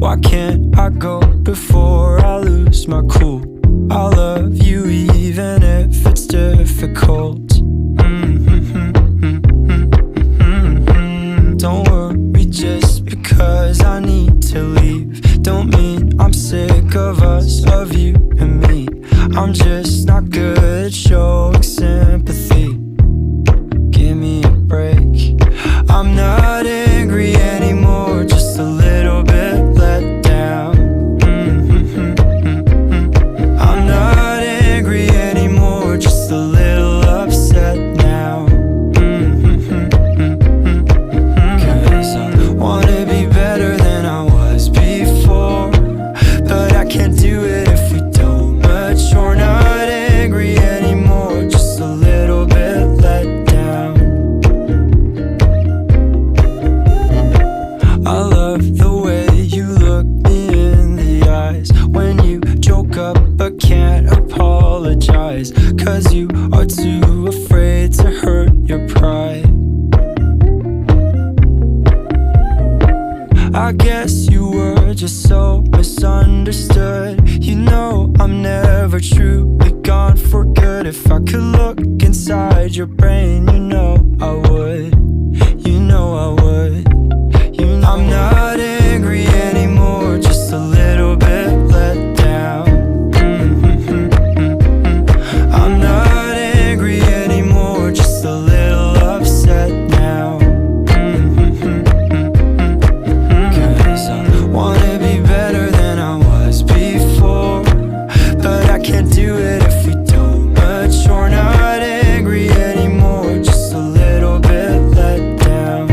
Why can't I go before I lose my cool? I love you even if it's difficult. Don't worry just because I need to leave. Don't mean I'm sick of us, of you and me. I'm just not good at showing sympathy. Give me a break. I'm not angry anymore, just a little bit let down. I'm not angry anymore, just a little upset now. Cause I wanna be better than I was before, but I can't do it if we don't mature. Not angry anymore, just a little bit let down. I love the way you look me in the eyes when you joke up but can't apologize, cause you are too afraid to hurt your pride. I guess you were just so misunderstood. You know I'm never truly gone for good. If I could look inside your brain, you know I would. You know I would. You know I'm not angry anymore, just a little bit let down. I'm not angry anymore, just a little upset now. Cause I wanna be better than I was before, but I can't do it if we don't mature. Not angry anymore, just a little bit let down.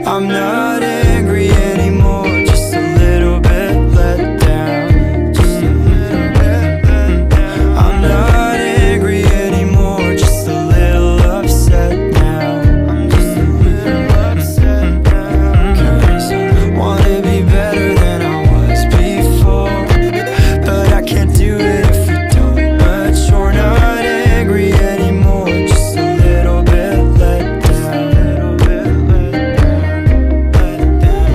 I'm not angry anymore, just a little bit let down. Just a little bit let down. I'm not angry anymore, just a little upset now. I'm just a little upset now. Cause I wanna be better than I was before, but I can't do it if we don't mature. Not angry anymore, just a little bit let down. Little bit let down, let down.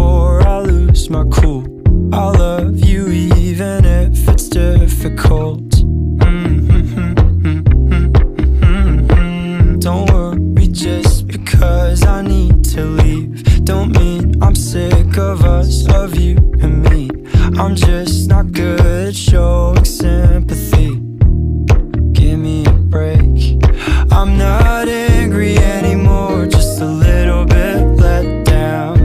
before I lose my cool. I love you even if it's difficult. Don't worry just because I need to leave. Don't mean I'm sick of us, of you and me. I'm just not good at showing sympathy. Give me a break. I'm not angry anymore, just a little bit let down.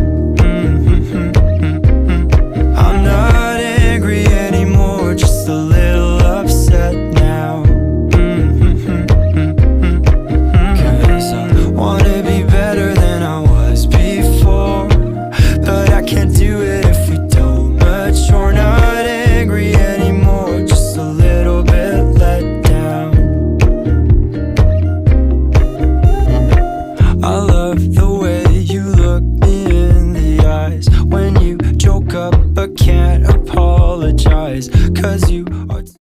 I'm not angry anymore, just a little upset now. Cause I wanna be better than I was before, but I can't do it if we don't mature. Not angry anymore, just a little bit let down. I love the way you look me in the eyes when you joke up but can't apologize. Cause you